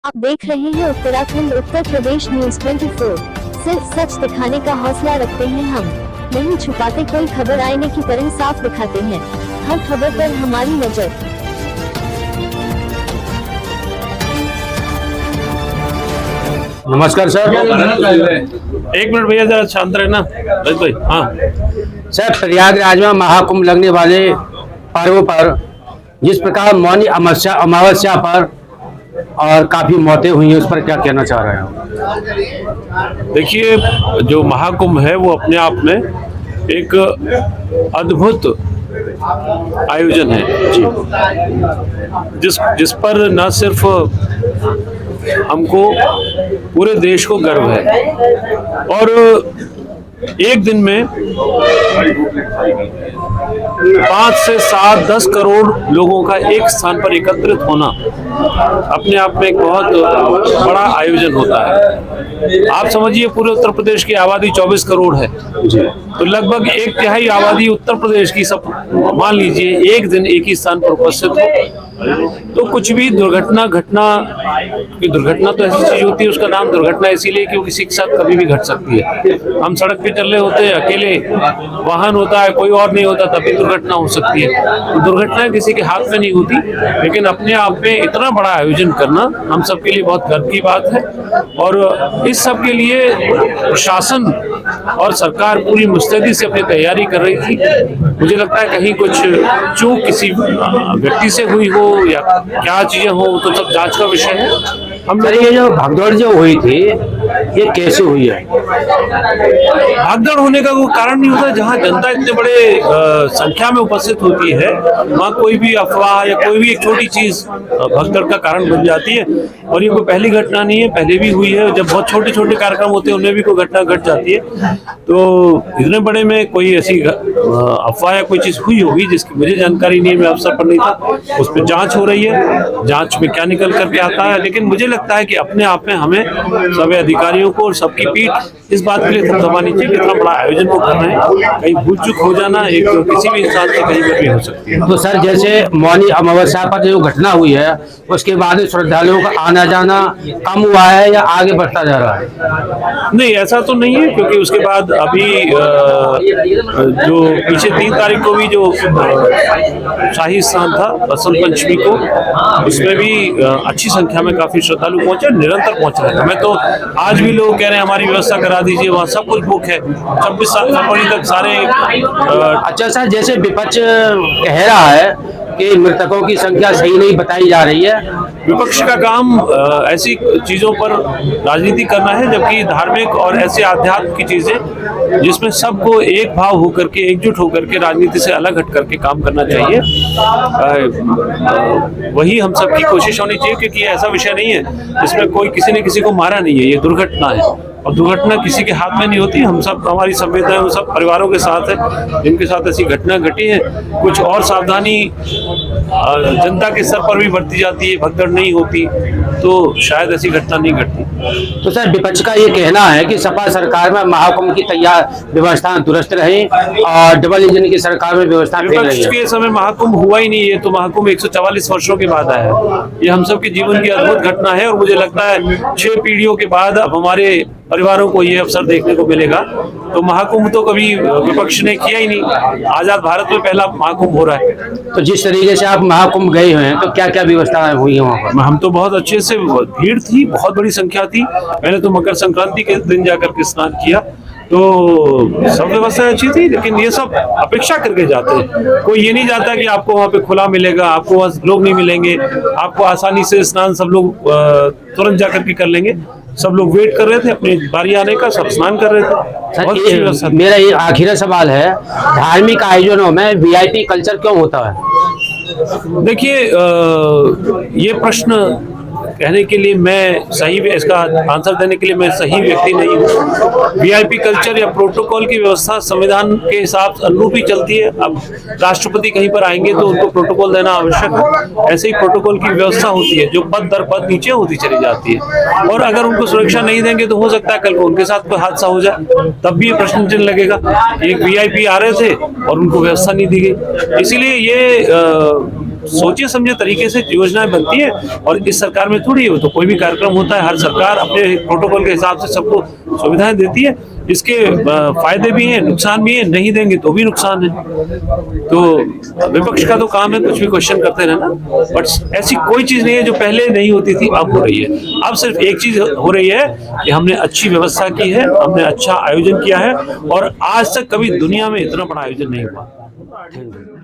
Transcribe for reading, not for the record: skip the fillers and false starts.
आप देख रहे हैं उत्तराखंड उत्तर प्रदेश न्यूज 24। सिर्फ सच दिखाने का हौसला रखते हैं हम, नहीं छुपाते कोई खबर, आईने की तरह साफ दिखाते हैं हर खबर पर हमारी नजर। नमस्कार सर। एक मिनट भैया, जरा शांत रहना भाई। हाँ सर, प्रयागराज में महाकुंभ लगने वाले पर्व पर जिस प्रकार मौनी अमावस्या पर और काफी मौतें हुई हैं, उस पर क्या कहना चाह रहे हो? देखिए, जो महाकुंभ है वो अपने आप में एक अद्भुत आयोजन है जी, जिस पर न सिर्फ हमको पूरे देश को गर्व है और एक दिन में 5 से 7 10 करोड़ लोगों का एक स्थान पर एकत्रित होना अपने आप में एक बहुत बड़ा आयोजन होता है। आप समझिए, पूरे उत्तर प्रदेश की आबादी 24 करोड़ है, तो लगभग 1/3 आबादी उत्तर प्रदेश की सब मान लीजिए एक दिन एक ही स्थान पर उपस्थित हो, तो कुछ भी दुर्घटना तो ऐसी चीज होती है, उसका नाम दुर्घटना इसीलिए कि वो किसी के साथ कभी भी घट सकती है। हम सड़क पे चल रहे होते हैं, अकेले वाहन होता है, कोई और नहीं होता, तभी दुर्घटना हो सकती है। तो दुर्घटना किसी के हाथ में नहीं होती, लेकिन अपने आप में इतना बड़ा आयोजन करना हम सबके लिए बहुत गर्व की बात है। और इस सब के लिए प्रशासन और सरकार पूरी मुस्तैदी से अपनी तैयारी कर रही थी। मुझे लगता है कहीं कुछ चूक किसी व्यक्ति से हुई हो या क्या चीजें हो, तो सब जांच का विषय है। हम ये जो भगदौड़ जो हुई थी, ये कैसे हुई है? भागदौड़ होने का कोई कारण नहीं होता। जहाँ जनता इतने बड़े संख्या में उपस्थित होती है, वहाँ कोई भी अफवाह या कोई भी एक छोटी चीज भगदौड़ का कारण बन जाती है। और ये कोई पहली घटना नहीं है, पहले भी हुई है। जब बहुत छोटे छोटे कार्यक्रम होते हैं, उनमें भी कोई घटना घट जाती है। तो इतने बड़े में कोई ऐसी अफवाह या कोई चीज हुई होगी जिसकी मुझे जानकारी नहीं है, मैं अवसर पर नहीं था। उस पर जांच हो रही है, जांच में क्या निकल करके आता है। लेकिन मुझे लगता है कि अपने आप में हमें सभी अधिकारियों को और सबकी पीठ इस बात के लिए थपथपानी चाहिए कि इतना बड़ा आयोजन को कर रहे हैं। कहीं भूल चूक हो जाना एक किसी भी इंसान से कहीं पर भी हो सकती है। तो सर, जैसे मौनी अमावस्या पर जो घटना हुई है, उसके बाद श्रद्धालुओं का आना जाना कम हुआ है या आगे बढ़ता जा रहा है? नहीं, ऐसा तो नहीं है, क्योंकि उसके बाद अभी जो पीछे 3 तारीख को भी जो शाही स्नान था बसंत पंचमी को, उसमें भी अच्छी संख्या में काफी श्रद्धालु पहुंचे, निरंतर पहुंच रहे हैं। हमें तो आज भी लोग कह रहे हैं हमारी व्यवस्था करा दीजिए, वहाँ सब कुछ बुक है। 26 फरवरी तक सारे अच्छा सर, जैसे विपक्ष कह रहा है कि मृतकों की संख्या सही नहीं बताई जा रही है। विपक्ष का काम ऐसी चीजों पर राजनीति करना है, जबकि धार्मिक और ऐसे आध्यात्म की चीजें जिसमें सबको एक भाव होकर के, एकजुट होकर के, राजनीति से अलग हट करके काम करना चाहिए। वही हम सब की कोशिश होनी चाहिए, क्योंकि ऐसा विषय नहीं है जिसमें कोई किसी ने किसी को मारा नहीं है। ये दुर्घटना है और दुर्घटना किसी के हाथ में नहीं होती। हम सब, हमारी संवेदनाएं उन सब परिवारों के साथ है जिनके साथ ऐसी घटना घटी है। कुछ और सावधानी जनता के स्तर पर भी बरती जाती है, भगदड़ नहीं होती, तो शायद ऐसी घटना नहीं घटती। तो सर, विपक्ष का ये कहना है कि सपा सरकार में महाकुंभ की तैयार व्यवस्था दुरुस्त रही और डबल इंजन की सरकार में व्यवस्था फेल रही है। विपक्ष के समय महाकुंभ हुआ ही नहीं है, तो महाकुंभ 144 वर्षों के बाद आया है। ये हम सब के जीवन की अद्भुत घटना है और मुझे लगता है 6 पीढ़ियों के बाद अब हमारे परिवारों को ये अवसर देखने को मिलेगा। तो महाकुंभ तो कभी विपक्ष ने किया ही नहीं। आजाद भारत में पहला महाकुंभ हो रहा है। तो जिस तरीके से आप महाकुंभ गए हुए हैं, तो क्या क्या व्यवस्थाएं हुई है वहाँ पर? हम तो बहुत अच्छे से, भीड़ थी, बहुत बड़ी संख्या थी। मैंने तो मकर संक्रांति के दिन जाकर के स्नान किया, तो सब व्यवस्था अच्छी थी। लेकिन ये सब अपेक्षा करके जाते हैं, कोई ये नहीं जाता कि आपको वहाँ पे खुला मिलेगा, आपको वहाँ लोग नहीं मिलेंगे, आपको आसानी से स्नान सब लोग तुरंत जाकर के कर लेंगे। सब लोग वेट कर रहे थे अपनी बारी आने का, सब स्नान कर रहे थे। सर, मेरा ये आखिरी सवाल है, धार्मिक आयोजनों में वीआईपी कल्चर क्यों होता है? देखिए, ये प्रश्न कहने के लिए मैं सही, इसका आंसर देने के लिए मैं सही व्यक्ति नहीं हूँ। वीआईपी कल्चर या प्रोटोकॉल की व्यवस्था संविधान के हिसाब से अनुरूप ही चलती है। अब राष्ट्रपति कहीं पर आएंगे तो उनको प्रोटोकॉल देना आवश्यक है। ऐसे ही प्रोटोकॉल की व्यवस्था होती है जो पद दर पद नीचे होती चली जाती है, और अगर उनको सुरक्षा नहीं देंगे तो हो सकता है कल को उनके साथ कोई हादसा हो जाए, तब भी ये प्रश्न चिन्ह लगेगा। एक वीआईपी आ रहे थे और उनको व्यवस्था नहीं दी गई। इसीलिए ये सोचे समझे तरीके से योजनाएं बनती है। और इस सरकार में थोड़ी है, तो कोई भी कार्यक्रम होता है, हर सरकार अपने प्रोटोकॉल के हिसाब से सबको सुविधाएं देती है। इसके फायदे भी हैं, नुकसान भी है, नहीं देंगे तो भी नुकसान है। तो विपक्ष का तो काम है कुछ भी क्वेश्चन करते रहना, बट ऐसी कोई चीज नहीं है जो पहले नहीं होती थी अब हो रही है। अब सिर्फ एक चीज हो रही है कि हमने अच्छी व्यवस्था की है, हमने अच्छा आयोजन किया है, और आज तक कभी दुनिया में इतना बड़ा आयोजन नहीं हुआ।